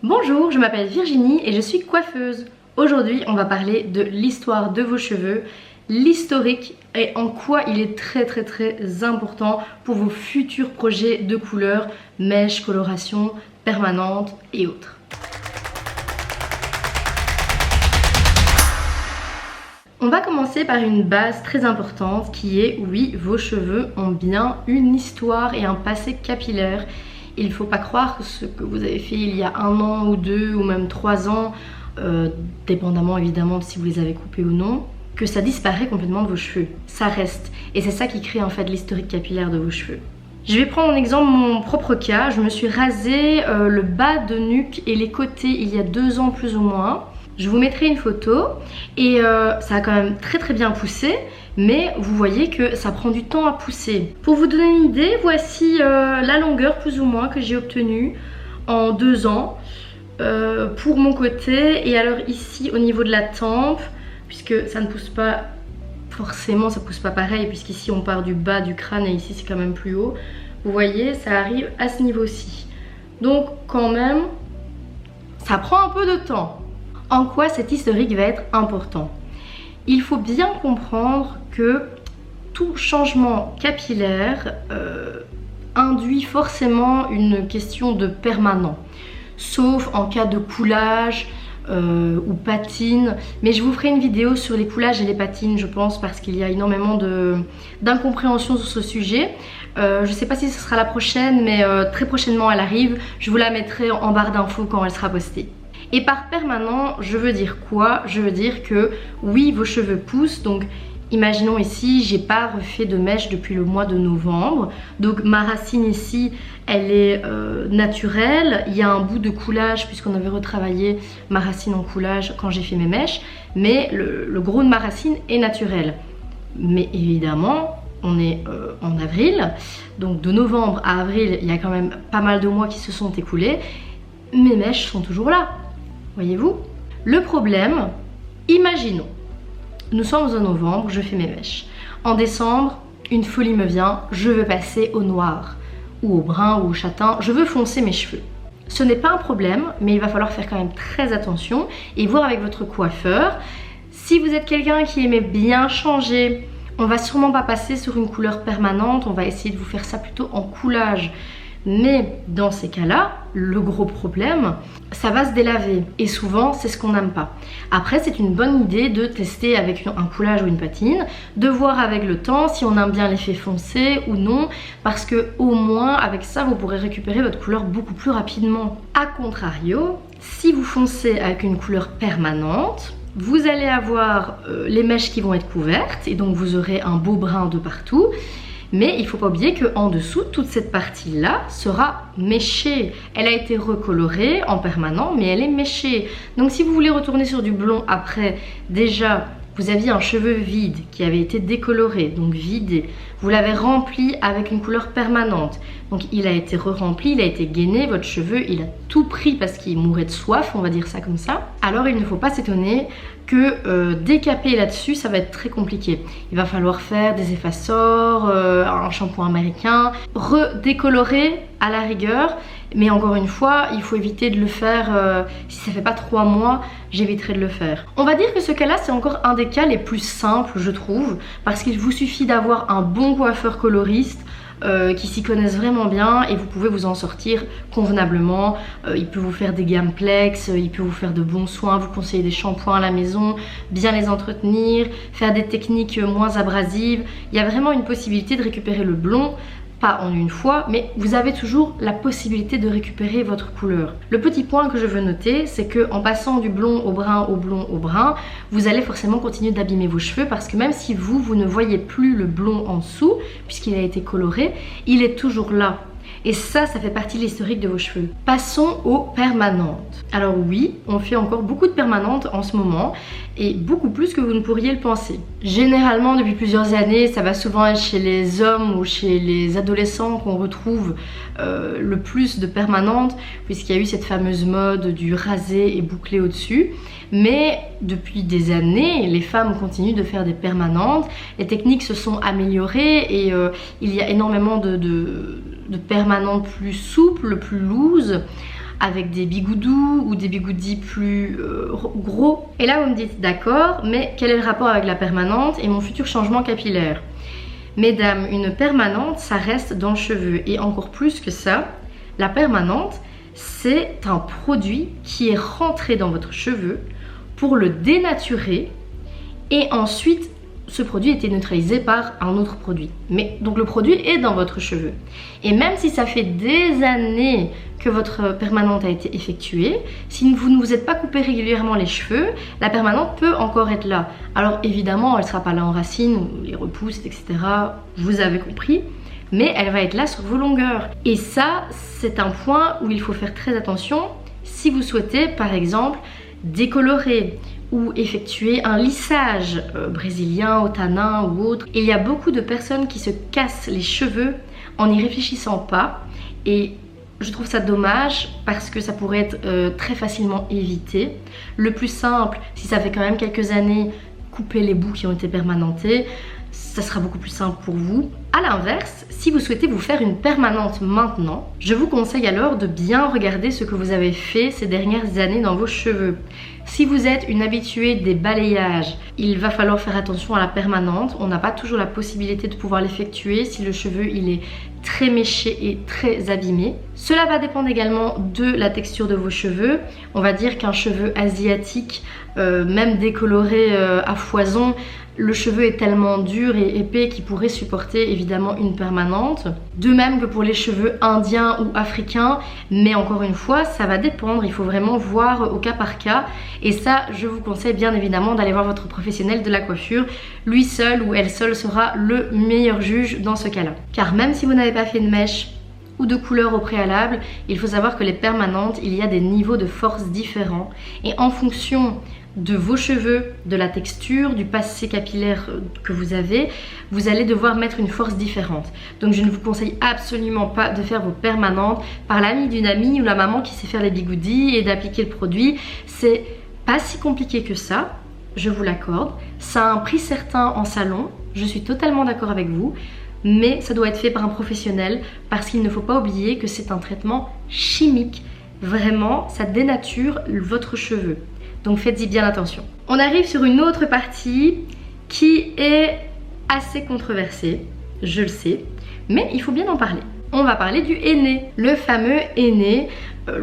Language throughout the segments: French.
Bonjour, je m'appelle Virginie et je suis coiffeuse. Aujourd'hui, on va parler de l'histoire de vos cheveux, l'historique et en quoi il est très important pour vos futurs projets de couleurs, mèches, coloration, permanente et autres. On va commencer par une base très importante qui est, oui, vos cheveux ont bien une histoire et un passé capillaire. Il ne faut pas croire que ce que vous avez fait il y a 1 an ou 2 ou même 3 ans, dépendamment évidemment de si vous les avez coupés ou non, que ça disparaît complètement de vos cheveux. Ça reste. Et c'est ça qui crée en fait l'historique capillaire de vos cheveux. Je vais prendre en exemple mon propre cas. Je me suis rasé le bas de nuque et les côtés il y a 2 ans plus ou moins. Je vous mettrai une photo et ça a quand même très bien poussé. Mais vous voyez que ça prend du temps à pousser. Pour vous donner une idée, voici la longueur plus ou moins que j'ai obtenue en 2 ans pour mon côté. Et alors ici au niveau de la tempe, puisque ça ne pousse pas forcément, ça pousse pas pareil, puisqu'ici on part du bas du crâne et ici c'est quand même plus haut. Vous voyez, ça arrive à ce niveau-ci. Donc quand même, ça prend un peu de temps. En quoi cet historique va être important ? Il faut bien comprendre que tout changement capillaire induit forcément une question de permanent, sauf en cas de coulage ou patine. Mais je vous ferai une vidéo sur les coulages et les patines, je pense, parce qu'il y a énormément d'incompréhension sur ce sujet. Je ne sais pas si ce sera la prochaine, mais très prochainement elle arrive. Je vous la mettrai en barre d'infos quand elle sera postée. Et par permanent, je veux dire quoi? Je veux dire que oui, vos cheveux poussent. Donc imaginons ici, j'ai pas refait de mèche depuis le mois de novembre. Donc ma racine ici, elle est naturelle. Il y a un bout de coulage puisqu'on avait retravaillé ma racine en coulage quand j'ai fait mes mèches. Mais le gros de ma racine est naturel. Mais évidemment, on est en avril. Donc de novembre à avril, il y a quand même pas mal de mois qui se sont écoulés. Mes mèches sont toujours là. Voyez-vous? Le problème, imaginons, nous sommes en novembre, je fais mes mèches. En décembre, une folie me vient, je veux passer au noir, ou au brun, ou au châtain, je veux foncer mes cheveux. Ce n'est pas un problème, mais il va falloir faire quand même très attention et voir avec votre coiffeur. Si vous êtes quelqu'un qui aimait bien changer, on va sûrement pas passer sur une couleur permanente, on va essayer de vous faire ça plutôt en coulage. Mais dans ces cas-là, le gros problème, ça va se délaver. Et souvent, c'est ce qu'on n'aime pas. Après, c'est une bonne idée de tester avec un coulage ou une patine, de voir avec le temps si on aime bien l'effet foncé ou non, parce que au moins, avec ça, vous pourrez récupérer votre couleur beaucoup plus rapidement. A contrario, si vous foncez avec une couleur permanente, vous allez avoir les mèches qui vont être couvertes, et donc vous aurez un beau brun de partout. Mais il ne faut pas oublier qu'en dessous, toute cette partie-là sera méchée. Elle a été recolorée en permanent, mais elle est méchée. Donc si vous voulez retourner sur du blond après, déjà, vous aviez un cheveu vide qui avait été décoloré, donc vidé. Vous l'avez rempli avec une couleur permanente. Donc il a été re-rempli, il a été gainé, votre cheveu, il a tout pris parce qu'il mourait de soif, on va dire ça comme ça. Alors il ne faut pas s'étonner que décaper là-dessus, ça va être très compliqué. Il va falloir faire des effaceurs, un shampoing américain, redécolorer à la rigueur. Mais encore une fois, il faut éviter de le faire, si ça fait pas 3 mois, j'éviterai de le faire. On va dire que ce cas-là, c'est encore un des cas les plus simples, je trouve, parce qu'il vous suffit d'avoir un bon coiffeur coloriste, qui s'y connaissent vraiment bien et vous pouvez vous en sortir convenablement. Il peut vous faire des gamplex, il peut vous faire de bons soins, vous conseiller des shampoings à la maison, bien les entretenir, faire des techniques moins abrasives. Il y a vraiment une possibilité de récupérer le blond, pas en une fois, mais vous avez toujours la possibilité de récupérer votre couleur. Le petit point que je veux noter, c'est qu'en passant du blond au brun, au blond au brun, vous allez forcément continuer d'abîmer vos cheveux parce que même si vous ne voyez plus le blond en dessous, puisqu'il a été coloré, il est toujours là. Et ça fait partie de l'historique de vos cheveux. Passons aux permanentes. Alors oui, on fait encore beaucoup de permanentes en ce moment et beaucoup plus que vous ne pourriez le penser. Généralement, depuis plusieurs années, ça va souvent être chez les hommes ou chez les adolescents qu'on retrouve le plus de permanentes, puisqu'il y a eu cette fameuse mode du rasé et bouclé au-dessus. Mais depuis des années, les femmes continuent de faire des permanentes. Les techniques se sont améliorées et il y a énormément de permanentes plus souples, plus loose. avec des bigoudous ou des bigoudis plus gros. Et là vous me dites d'accord, mais quel est le rapport avec la permanente et mon futur changement capillaire? Mesdames, une permanente ça reste dans le cheveu, et encore plus que ça, la permanente c'est un produit qui est rentré dans votre cheveu pour le dénaturer, et ensuite ce produit était neutralisé par un autre produit. Mais donc le produit est dans votre cheveu. Et même si ça fait des années que votre permanente a été effectuée, si vous ne vous êtes pas coupé régulièrement les cheveux, la permanente peut encore être là. Alors évidemment, elle ne sera pas là en racines, les repousses, etc. Vous avez compris. Mais elle va être là sur vos longueurs. Et ça, c'est un point où il faut faire très attention si vous souhaitez, par exemple, décolorer ou effectuer un lissage brésilien, au tanin ou autre. Il y a beaucoup de personnes qui se cassent les cheveux en n'y réfléchissant pas, et je trouve ça dommage parce que ça pourrait être très facilement évité. Le plus simple, si ça fait quand même quelques années, couper les bouts qui ont été permanentés, ça sera beaucoup plus simple pour vous. A l'inverse, si vous souhaitez vous faire une permanente maintenant, je vous conseille alors de bien regarder ce que vous avez fait ces dernières années dans vos cheveux. Si vous êtes une habituée des balayages, il va falloir faire attention à la permanente. On n'a pas toujours la possibilité de pouvoir l'effectuer si le cheveu il est très méché et très abîmé. Cela va dépendre également de la texture de vos cheveux. On va dire qu'un cheveu asiatique, même décoloré à foison, le cheveu est tellement dur et épais qu'il pourrait supporter évidemment une permanente. De même que pour les cheveux indiens ou africains, mais encore une fois, ça va dépendre, il faut vraiment voir au cas par cas. Et ça, je vous conseille bien évidemment d'aller voir votre professionnel de la coiffure. Lui seul ou elle seule sera le meilleur juge dans ce cas-là. Car même si vous n'avez pas fait de mèche ou de couleur au préalable, il faut savoir que les permanentes, il y a des niveaux de force différents. Et en fonction de vos cheveux, de la texture, du passé capillaire que vous avez, vous allez devoir mettre une force différente. Donc je ne vous conseille absolument pas de faire vos permanentes par l'ami d'une amie ou la maman qui sait faire les bigoudis et d'appliquer le produit. C'est pas si compliqué que ça, je vous l'accorde. Ça a un prix certain en salon, je suis totalement d'accord avec vous, mais ça doit être fait par un professionnel parce qu'il ne faut pas oublier que c'est un traitement chimique. Vraiment, ça dénature votre cheveu. Donc faites-y bien attention. On arrive sur une autre partie qui est assez controversée, je le sais, mais il faut bien en parler. On va parler du henné, le fameux henné.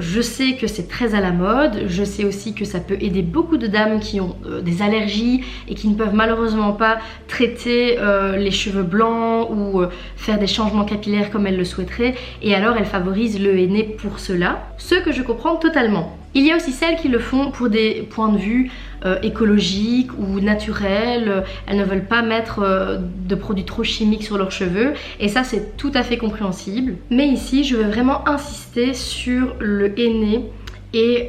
Je sais que c'est très à la mode, je sais aussi que ça peut aider beaucoup de dames qui ont des allergies et qui ne peuvent malheureusement pas traiter les cheveux blancs ou faire des changements capillaires comme elles le souhaiteraient, et alors elles favorisent le henné pour cela, ce que je comprends totalement. Il y a aussi celles qui le font pour des points de vue écologiques ou naturels. Elles ne veulent pas mettre de produits trop chimiques sur leurs cheveux, et ça c'est tout à fait compréhensible. Mais ici je veux vraiment insister sur le henné et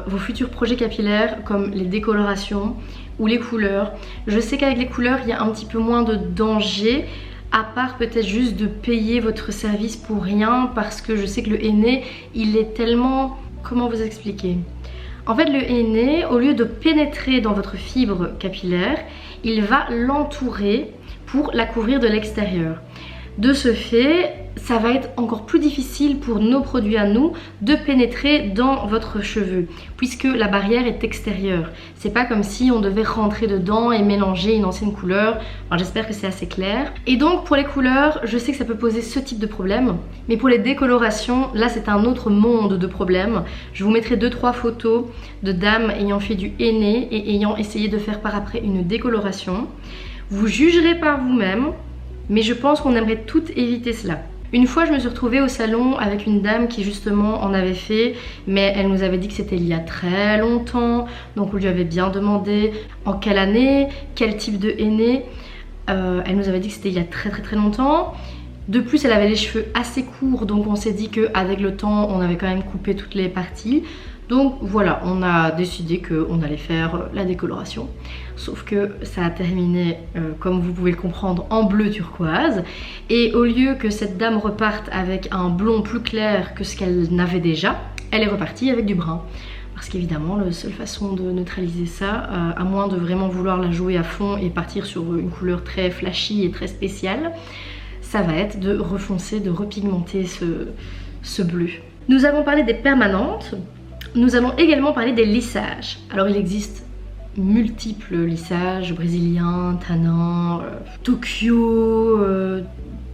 vos futurs projets capillaires comme les décolorations ou les couleurs. Je sais qu'avec les couleurs il y a un petit peu moins de danger, à part peut-être juste de payer votre service pour rien, parce que je sais que le henné il est tellement... Comment vous expliquer? En fait, le henné, au lieu de pénétrer dans votre fibre capillaire, il va l'entourer pour la couvrir de l'extérieur. De ce fait, ça va être encore plus difficile pour nos produits à nous de pénétrer dans votre cheveu, puisque la barrière est extérieure. C'est pas comme si on devait rentrer dedans et mélanger une ancienne couleur. Alors j'espère que c'est assez clair. Et donc pour les couleurs, je sais que ça peut poser ce type de problème, mais pour les décolorations, là c'est un autre monde de problèmes. Je vous mettrai 2-3 photos de dames ayant fait du henné et ayant essayé de faire par après une décoloration. Vous jugerez par vous-même, mais je pense qu'on aimerait toutes éviter cela. Une fois, je me suis retrouvée au salon avec une dame qui justement en avait fait, mais elle nous avait dit que c'était il y a très longtemps. Donc on lui avait bien demandé en quelle année, quel type de henné. Elle nous avait dit que c'était il y a très longtemps. De plus, elle avait les cheveux assez courts, donc on s'est dit qu'avec le temps, on avait quand même coupé toutes les parties. Donc voilà, on a décidé qu'on allait faire la décoloration. Sauf que ça a terminé, comme vous pouvez le comprendre, en bleu turquoise. Et au lieu que cette dame reparte avec un blond plus clair que ce qu'elle n'avait déjà, elle est repartie avec du brun. Parce qu'évidemment, la seule façon de neutraliser ça, à moins de vraiment vouloir la jouer à fond et partir sur une couleur très flashy et très spéciale, ça va être de refoncer, de repigmenter ce bleu. Nous avons parlé des permanentes. Nous allons également parler des lissages. Alors il existe multiples lissages, brésiliens, tanins, Tokyo,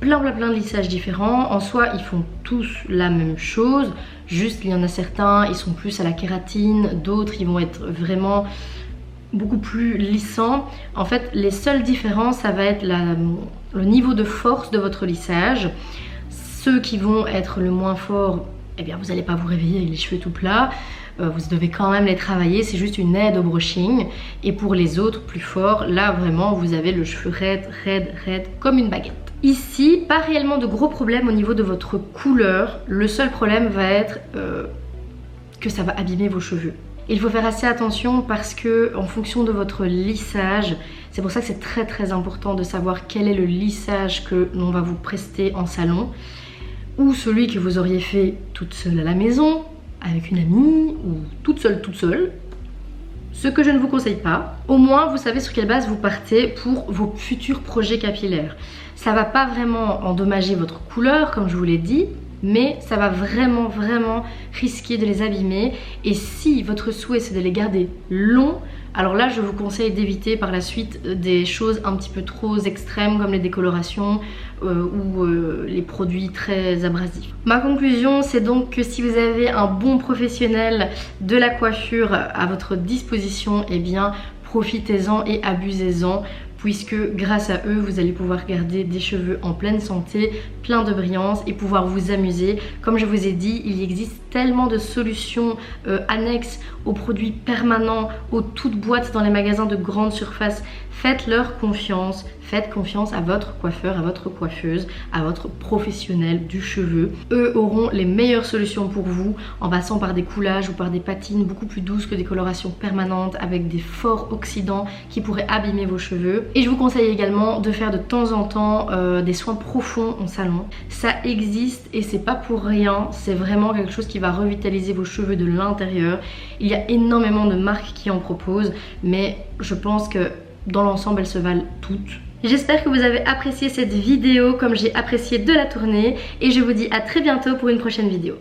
plein de lissages différents. En soi ils font tous la même chose, juste il y en a certains ils sont plus à la kératine, d'autres ils vont être vraiment beaucoup plus lissants. En fait les seules différences ça va être le niveau de force de votre lissage. Ceux qui vont être le moins forts, eh bien vous n'allez pas vous réveiller avec les cheveux tout plats. Vous devez quand même les travailler, c'est juste une aide au brushing. Et pour les autres plus forts, là vraiment vous avez le cheveu raide comme une baguette. Ici, pas réellement de gros problèmes au niveau de votre couleur. Le seul problème va être que ça va abîmer vos cheveux. Il faut faire assez attention parce que en fonction de votre lissage, c'est pour ça que c'est très important de savoir quel est le lissage que l'on va vous prester en salon, ou celui que vous auriez fait toute seule à la maison, avec une amie, ou toute seule. Ce que je ne vous conseille pas. Au moins vous savez sur quelle base vous partez pour vos futurs projets capillaires. Ça va pas vraiment endommager votre couleur comme je vous l'ai dit, mais ça va vraiment risquer de les abîmer. Et si votre souhait c'est de les garder longs, alors là je vous conseille d'éviter par la suite des choses un petit peu trop extrêmes comme les décolorations ou les produits très abrasifs. Ma conclusion c'est donc que si vous avez un bon professionnel de la coiffure à votre disposition, eh bien profitez-en et abusez-en, puisque grâce à eux vous allez pouvoir garder des cheveux en pleine santé, plein de brillance et pouvoir vous amuser. Comme je vous ai dit, il existe tellement de solutions annexes aux produits permanents, aux toutes boîtes dans les magasins de grande surface. Faites-leur confiance, faites confiance à votre coiffeur, à votre coiffeuse, à votre professionnel du cheveu. Eux auront les meilleures solutions pour vous en passant par des coulages ou par des patines beaucoup plus douces que des colorations permanentes avec des forts oxydants qui pourraient abîmer vos cheveux. Et je vous conseille également de faire de temps en temps des soins profonds en salon. Ça existe et c'est pas pour rien, c'est vraiment quelque chose qui va revitaliser vos cheveux de l'intérieur. Il y a énormément de marques qui en proposent, mais je pense que dans l'ensemble elles se valent toutes. J'espère que vous avez apprécié cette vidéo comme j'ai apprécié de la tourner et je vous dis à très bientôt pour une prochaine vidéo.